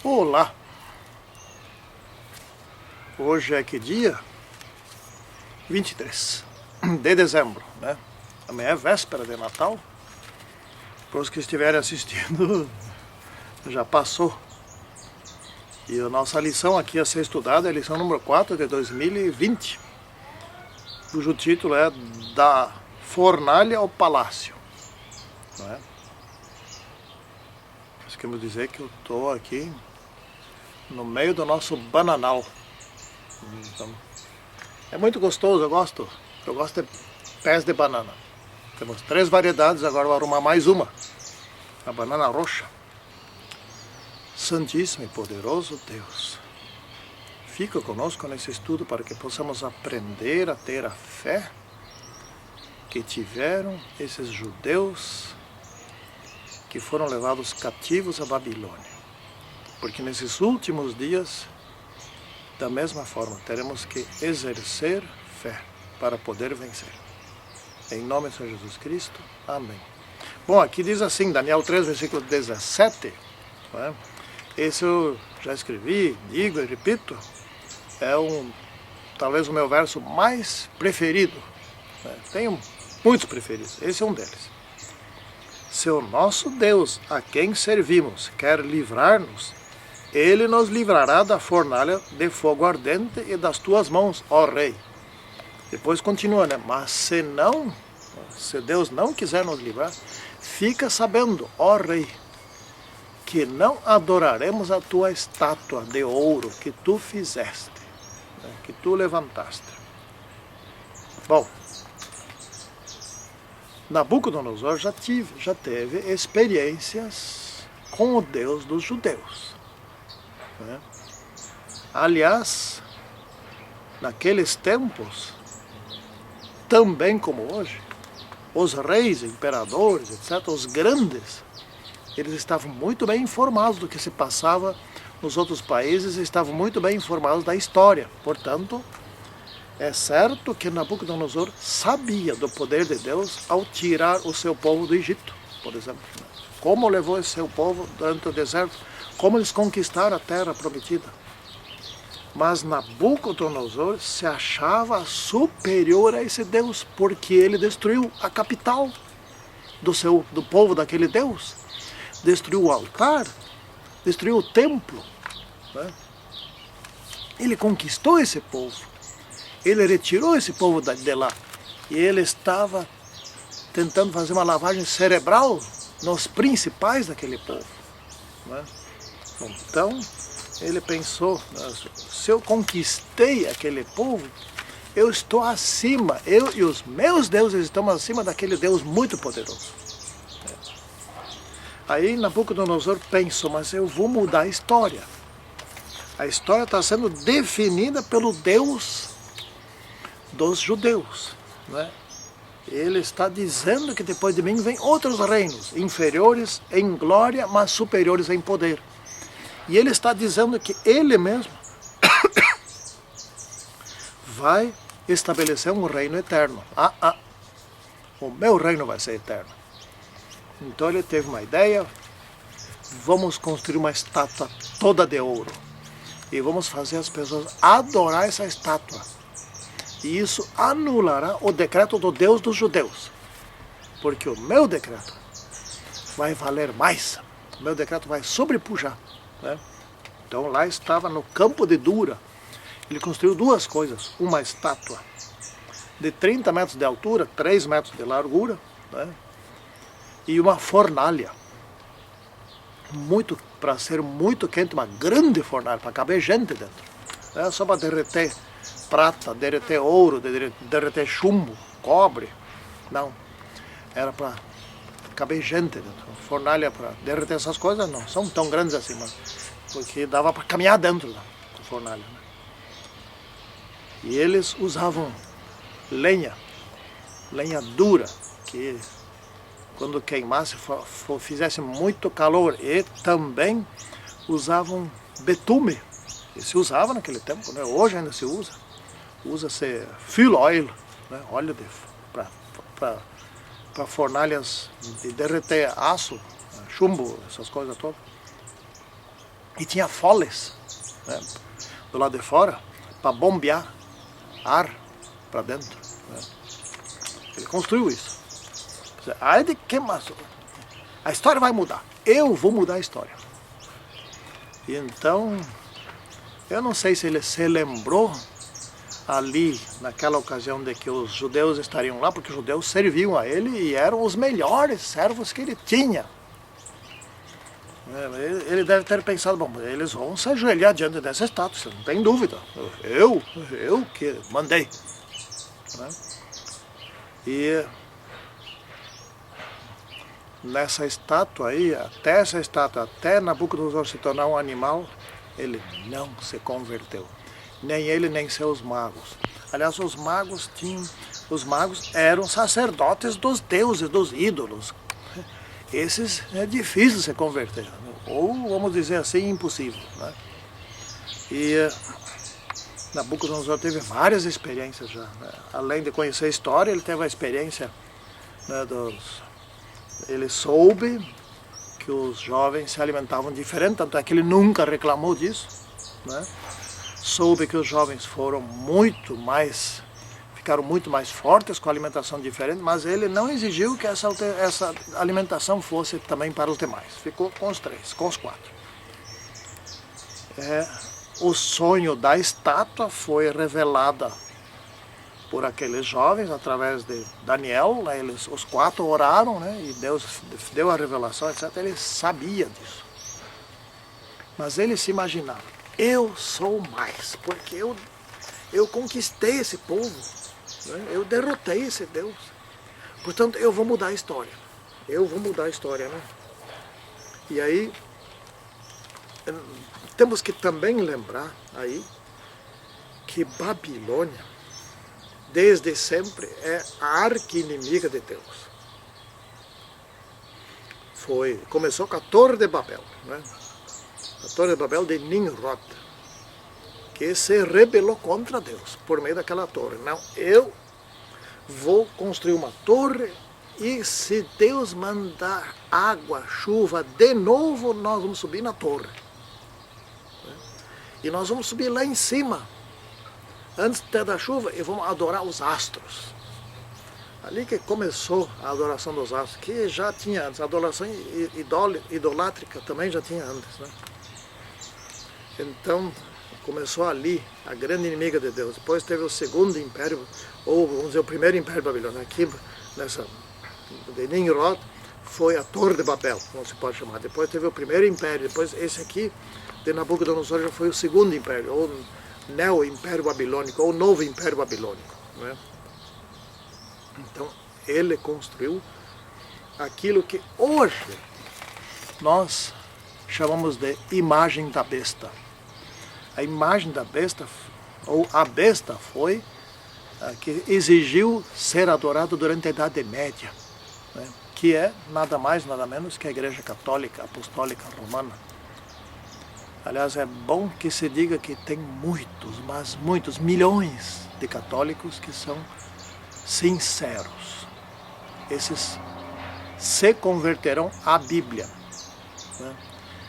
Olá! Hoje é que dia? 23 de dezembro, né? Amanhã é véspera de Natal. Para os que estiverem assistindo, já passou. E a nossa lição aqui a ser estudada é a lição número 4 de 2020, cujo título é Da Fornalha ao Palácio. Não é? Nós queremos dizer que eu estou aqui no meio do nosso bananal. Então, é muito gostoso, eu gosto de pés de banana. Temos 3 variedades, agora vou arrumar mais uma. A banana roxa. Santíssimo e poderoso Deus, fica conosco nesse estudo para que possamos aprender a ter a fé que tiveram esses judeus que foram levados cativos à Babilônia. Porque nesses últimos dias, da mesma forma, teremos que exercer fé para poder vencer. Em nome de Senhor Jesus Cristo, amém. Bom, aqui diz assim, Daniel 3, versículo 17, não é? Esse eu já escrevi, digo e repito, é talvez o meu verso mais preferido, né? Tenho muitos preferidos, esse é um deles. Se o nosso Deus, a quem servimos, quer livrar-nos, Ele nos livrará da fornalha de fogo ardente e das tuas mãos, ó Rei. Depois continua, né? Mas se Deus não quiser nos livrar, fica sabendo, ó Rei, que não adoraremos a tua estátua de ouro que tu fizeste, né? Que tu levantaste. Bom, Nabucodonosor já teve experiências com o Deus dos judeus, né? Aliás, naqueles tempos, também como hoje, os reis, imperadores, etc., os grandes, eles estavam muito bem informados do que se passava nos outros países, estavam muito bem informados da história. Portanto, é certo que Nabucodonosor sabia do poder de Deus ao tirar o seu povo do Egito, por exemplo. Como levou esse seu povo durante o deserto, como eles conquistaram a terra prometida. Mas Nabucodonosor se achava superior a esse Deus, porque ele destruiu a capital do povo daquele Deus. Destruiu o altar, destruiu o templo, né? Ele conquistou esse povo, ele retirou esse povo de lá, e ele estava tentando fazer uma lavagem cerebral nos principais daquele povo, né? Então, ele pensou, se eu conquistei aquele povo, eu estou acima, eu e os meus deuses estamos acima daquele Deus muito poderoso. Aí Nabucodonosor pensou, mas eu vou mudar a história. A história está sendo definida pelo Deus dos judeus, né? Ele está dizendo que depois de mim vem outros reinos, inferiores em glória, mas superiores em poder. E ele está dizendo que ele mesmo vai estabelecer um reino eterno. O meu reino vai ser eterno. Então ele teve uma ideia, vamos construir uma estátua toda de ouro. E vamos fazer as pessoas adorar essa estátua. E isso anulará o decreto do Deus dos judeus. Porque o meu decreto vai valer mais. O meu decreto vai sobrepujar, né? Então lá estava no campo de Dura. Ele construiu 2 coisas. Uma estátua de 30 metros de altura, 3 metros de largura, né? E uma fornalha, para ser muito quente, uma grande fornalha, para caber gente dentro. Não é só para derreter prata, derreter ouro, derreter chumbo, cobre. Não, era para caber gente dentro. Fornalha para derreter essas coisas não são tão grandes assim, mas porque dava para caminhar dentro da fornalha, né? E eles usavam lenha dura, que quando queimasse, fizesse muito calor, e também usavam betume, que se usava naquele tempo, né? Hoje ainda se usa-se fuel oil, né? Óleo para fornalhas de derreter aço, chumbo, essas coisas todas. E tinha foles, né, do lado de fora, para bombear ar para dentro. Né. Ele construiu isso. Aí de que mais? A história vai mudar. Eu vou mudar a história. E então, eu não sei se ele se lembrou ali, naquela ocasião de que os judeus estariam lá, porque os judeus serviam a ele e eram os melhores servos que ele tinha. Ele deve ter pensado, bom, eles vão se ajoelhar diante dessa estátua, não tem dúvida. Eu que mandei. Né? E nessa estátua aí, até Nabucodonosor se tornar um animal, ele não se converteu. Nem ele, nem seus magos. Aliás, os magos eram sacerdotes dos deuses, dos ídolos. Esses é difícil se converter, né? Ou, vamos dizer assim, impossível. Né? E Nabucodonosor teve várias experiências já. Né? Além de conhecer a história, ele teve a experiência, né, ele soube que os jovens se alimentavam diferente, tanto é que ele nunca reclamou disso. Né? Soube que os jovens ficaram muito mais fortes com a alimentação diferente, mas ele não exigiu que essa alimentação fosse também para os demais. Ficou com os 3, com os 4. O sonho da estátua foi revelada por aqueles jovens através de Daniel. Né, os 4 oraram, né, e Deus deu a revelação, etc. Ele sabia disso. Mas ele se imaginava, eu sou mais, porque eu conquistei esse povo. Eu derrotei esse Deus. Portanto, eu vou mudar a história. Né? E aí, temos que também lembrar aí que Babilônia, desde sempre, é a arqui-inimiga de Deus. Começou com a Torre de Babel. Né? A Torre de Babel de Nimrod, que se rebelou contra Deus por meio daquela torre. Não, eu vou construir uma torre e se Deus mandar água, chuva, de novo nós vamos subir na torre. E nós vamos subir lá em cima, antes da chuva, e vamos adorar os astros. Ali que começou a adoração dos astros, que já tinha antes, a adoração idolátrica também já tinha antes. Né? Então, começou ali, a grande inimiga de Deus. Depois teve o segundo império, ou vamos dizer, o primeiro império babilônico. Aqui, de Nimrod, foi a Torre de Babel, como se pode chamar. Depois teve o primeiro império, depois esse aqui, de Nabucodonosor, já foi o segundo império, ou Neo-Império Babilônico, ou Novo Império Babilônico. Né? Então, ele construiu aquilo que hoje nós chamamos de imagem da besta. A imagem da besta, ou a besta, foi a que exigiu ser adorada durante a Idade Média, né? Que é nada mais, nada menos que a Igreja Católica Apostólica Romana. Aliás, é bom que se diga que tem muitos, mas muitos, milhões de católicos que são sinceros. Esses se converterão à Bíblia. Né?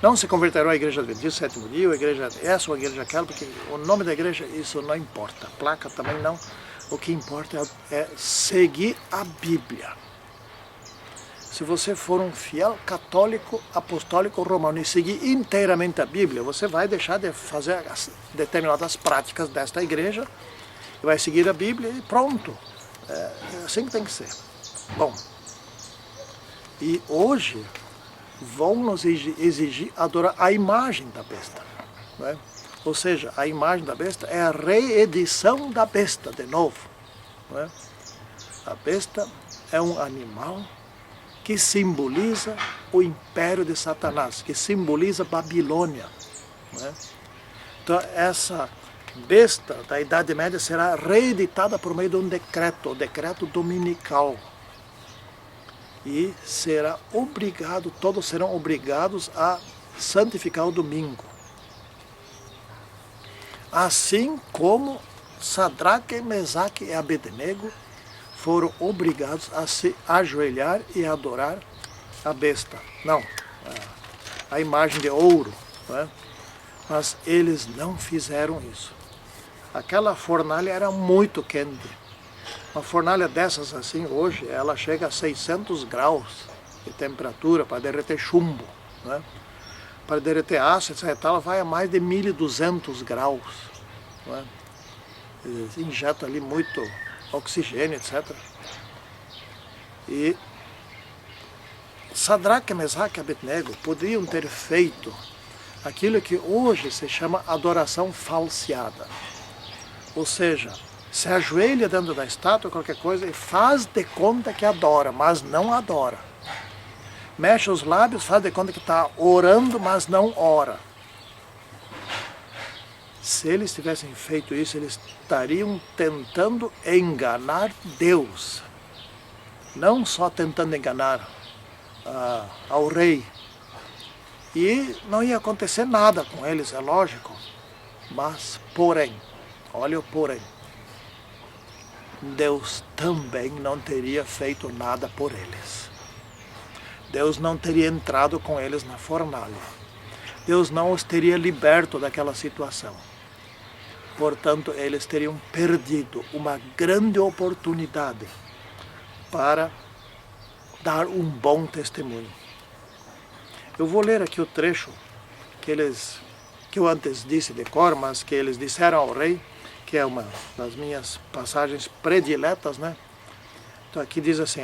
Não se converterão à igreja adventista, sétimo dia, ou a igreja essa ou a igreja aquela, porque o nome da igreja, isso não importa. A placa também não. O que importa é seguir a Bíblia. Se você for um fiel católico, apostólico romano e seguir inteiramente a Bíblia, você vai deixar de fazer determinadas práticas desta igreja, e vai seguir a Bíblia e pronto. É assim que tem que ser. Bom, e hoje vão nos exigir adorar a imagem da besta. Né? Ou seja, a imagem da besta é a reedição da besta, de novo. Né? A besta é um animal que simboliza o império de Satanás, que simboliza Babilônia. Né? Então, essa besta da Idade Média será reeditada por meio de um decreto, o decreto dominical. E será obrigado, todos serão obrigados a santificar o domingo. Assim como Sadraque, Mesaque e Abednego foram obrigados a se ajoelhar e adorar a besta. Não, a imagem de ouro. Né? Mas eles não fizeram isso. Aquela fornalha era muito quente. Uma fornalha dessas assim, hoje, ela chega a 600 graus de temperatura para derreter chumbo, né? Para derreter aço, etc. Ela vai a mais de 1200 graus. Né? Eles injetam ali muito oxigênio, etc. E Sadraque, Mesaque e Abednego poderiam ter feito aquilo que hoje se chama adoração falseada. Ou seja, se ajoelha dentro da estátua, qualquer coisa, e faz de conta que adora, mas não adora. Mexe os lábios, faz de conta que está orando, mas não ora. Se eles tivessem feito isso, eles estariam tentando enganar Deus. Não só tentando enganar ao rei. E não ia acontecer nada com eles, é lógico. Mas, porém, olha o porém. Deus também não teria feito nada por eles. Deus não teria entrado com eles na fornalha. Deus não os teria liberto daquela situação. Portanto, eles teriam perdido uma grande oportunidade para dar um bom testemunho. Eu vou ler aqui o trecho que eu antes disse de cor, mas que eles disseram ao rei, que é uma das minhas passagens prediletas, né? Então aqui diz assim,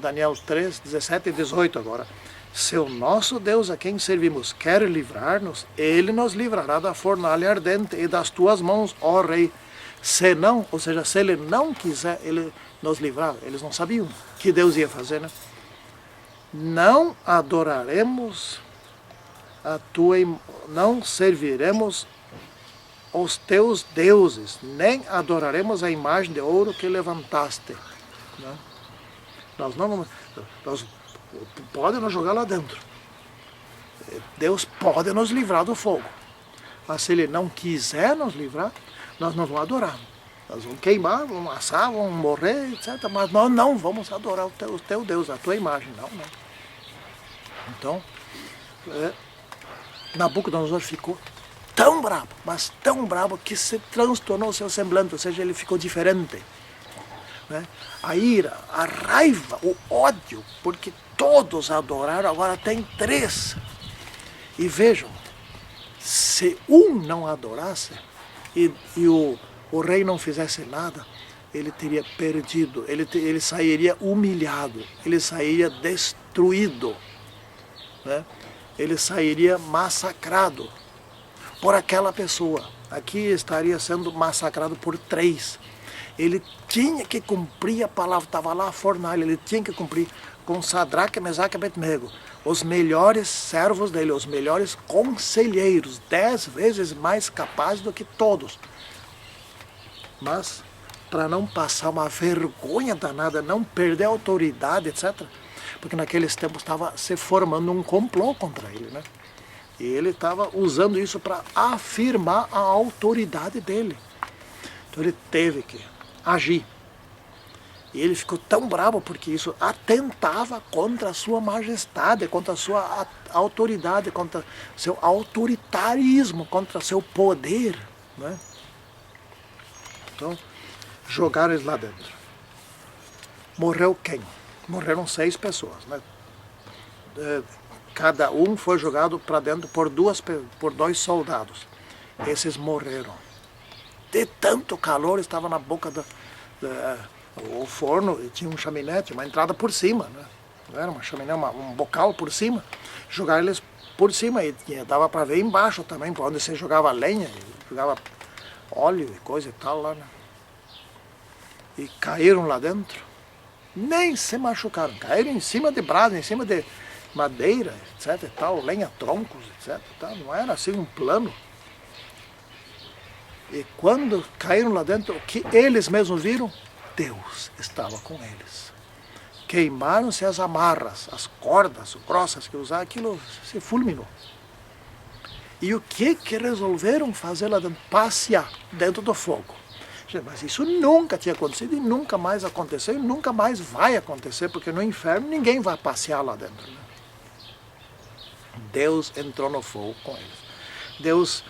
Daniel 3, 17 e 18 agora. Se o nosso Deus a quem servimos quer livrar-nos, Ele nos livrará da fornalha ardente e das tuas mãos, ó rei. Se não, ou seja, se Ele não quiser Ele nos livrar, eles não sabiam o que Deus ia fazer, né? Não adoraremos não serviremos os teus deuses, nem adoraremos a imagem de ouro que levantaste. Né? Nós pode nos jogar lá dentro. Deus pode nos livrar do fogo. Mas se Ele não quiser nos livrar, nós não vamos adorar. Nós vamos queimar, vamos assar, vamos morrer, etc. Mas nós não vamos adorar o teu Deus, a tua imagem, não. Então, Nabucodonosor ficou tão bravo, mas tão bravo, que se transtornou o seu semblante, ou seja, ele ficou diferente. Né? A ira, a raiva, o ódio, porque todos adoraram, agora tem 3. E vejam, se um não adorasse e o rei não fizesse nada, ele teria perdido, ele sairia humilhado, ele sairia destruído, né? Ele sairia massacrado por aquela pessoa. Aqui estaria sendo massacrado por 3. Ele tinha que cumprir a palavra, estava lá a fornalha, ele tinha que cumprir com Sadraque, Mesaque e Abednego, os melhores servos dele, os melhores conselheiros, 10 vezes mais capazes do que todos. Mas, para não passar uma vergonha danada, não perder a autoridade, etc., porque naqueles tempos estava se formando um complô contra ele, né? E ele estava usando isso para afirmar a autoridade dele. Então ele teve que agir. E ele ficou tão bravo porque isso atentava contra a sua majestade, contra a sua autoridade, contra seu autoritarismo, contra seu poder, né? Então, jogaram eles lá dentro. Morreu quem? Morreram 6 pessoas, né? Cada um foi jogado para dentro por 2 soldados. Esses morreram. De tanto calor, estava na boca o forno, e tinha um chaminé, tinha uma entrada por cima, né? Não era uma chaminé, um bocal por cima. Jogaram eles por cima e dava para ver embaixo também, para onde você jogava lenha, jogava óleo e coisa e tal lá, né? E caíram lá dentro. Nem se machucaram, caíram em cima de brasa, em cima de madeira, etc. E tal, lenha, troncos, etc. E tal. Não era assim um plano. E quando caíram lá dentro, o que eles mesmos viram? Deus estava com eles. Queimaram-se as amarras, as cordas grossas que usavam, aquilo se fulminou. E o que resolveram fazer lá dentro? Passear dentro do fogo. Mas isso nunca tinha acontecido e nunca mais aconteceu e nunca mais vai acontecer, porque no inferno ninguém vai passear lá dentro. Né? Deus entrou no fogo com eles. Deus,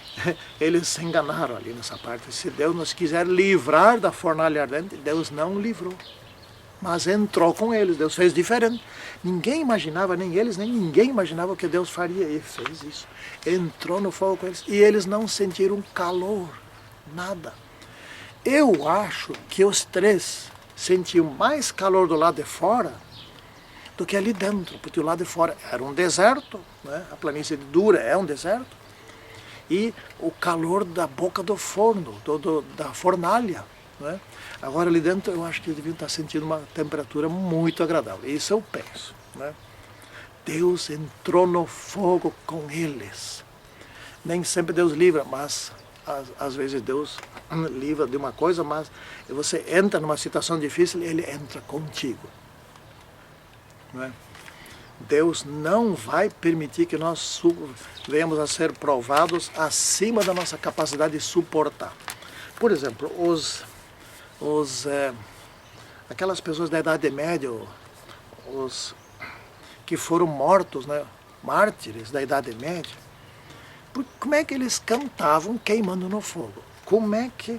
eles se enganaram ali nessa parte. Se Deus nos quiser livrar da fornalha ardente, Deus não livrou. Mas entrou com eles, Deus fez diferente. Ninguém imaginava, nem eles, nem ninguém imaginava o que Deus faria. E fez isso. Entrou no fogo com eles. E eles não sentiram calor, nada. Eu acho que os três sentiam mais calor do lado de fora do que ali dentro. Porque o lado de fora era um deserto, né? A planície de Dura é um deserto. E o calor da boca do forno, da fornalha, né? Agora ali dentro eu acho que eles deviam estar sentindo uma temperatura muito agradável. Isso eu penso, né? Deus entrou no fogo com eles. Nem sempre Deus livra, mas às vezes Deus livra de uma coisa, mas você entra numa situação difícil e Ele entra contigo, né? Deus não vai permitir que nós venhamos a ser provados acima da nossa capacidade de suportar. Por exemplo, aquelas pessoas da Idade Média, os que foram mortos, né, mártires da Idade Média, como é que eles cantavam queimando no fogo? Como é que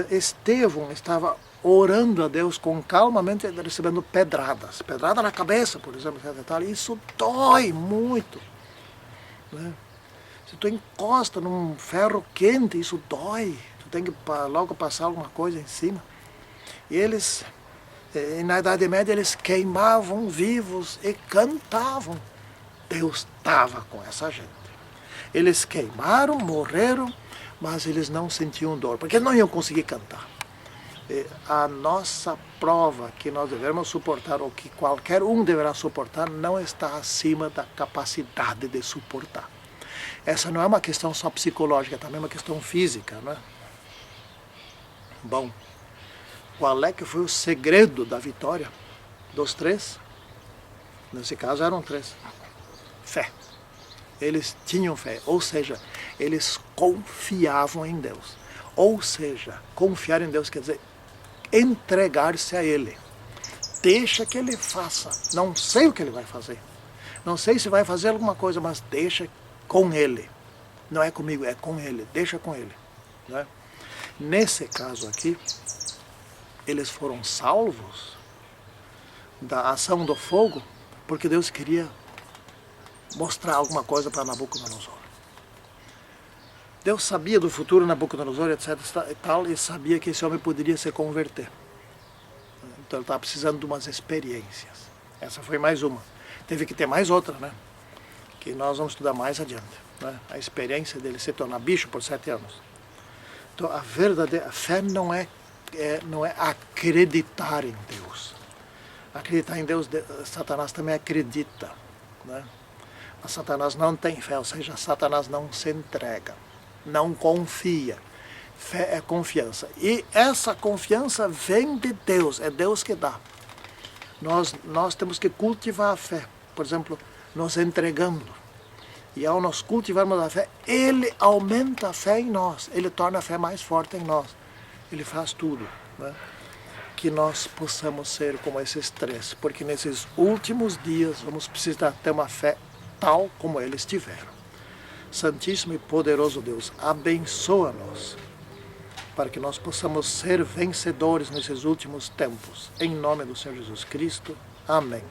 Estevão estava orando a Deus com calmamente, recebendo pedradas. Pedrada na cabeça, por exemplo. Isso dói muito, né? Se tu encosta num ferro quente, isso dói. Tu tem que logo passar alguma coisa em cima. E eles, na Idade Média, eles queimavam vivos e cantavam. Deus estava com essa gente. Eles queimaram, morreram, mas eles não sentiam dor, porque não iam conseguir cantar. A nossa prova que nós devemos suportar, ou que qualquer um deverá suportar, não está acima da capacidade de suportar. Essa não é uma questão só psicológica, também é uma questão física, né? Bom, qual é que foi o segredo da vitória dos três? Nesse caso eram três. Fé. Eles tinham fé, ou seja, eles confiavam em Deus. Ou seja, confiar em Deus quer dizer entregar-se a Ele. Deixa que Ele faça. Não sei o que Ele vai fazer. Não sei se vai fazer alguma coisa, mas deixa com Ele. Não é comigo, é com Ele. Deixa com Ele, né? Nesse caso aqui, eles foram salvos da ação do fogo, porque Deus queria mostrar alguma coisa para Nabucodonosor. Deus sabia do futuro Nabucodonosor, etc. e tal, e sabia que esse homem poderia se converter. Então ele estava precisando de umas experiências. Essa foi mais uma. Teve que ter mais outra, né? Que nós vamos estudar mais adiante, né? A experiência dele se tornar bicho por 7 anos. Então a verdadeira fé não é acreditar em Deus. Acreditar em Deus, Satanás também acredita, né? Mas Satanás não tem fé, ou seja, Satanás não se entrega. Não confia. Fé é confiança. E essa confiança vem de Deus. É Deus que dá. Nós temos que cultivar a fé. Por exemplo, nos entregando. E ao nós cultivarmos a fé, Ele aumenta a fé em nós. Ele torna a fé mais forte em nós. Ele faz tudo, né? Que nós possamos ser como esses três. Porque nesses últimos dias vamos precisar ter uma fé tal como eles tiveram. Santíssimo e poderoso Deus, abençoa-nos para que nós possamos ser vencedores nesses últimos tempos. Em nome do Senhor Jesus Cristo. Amém.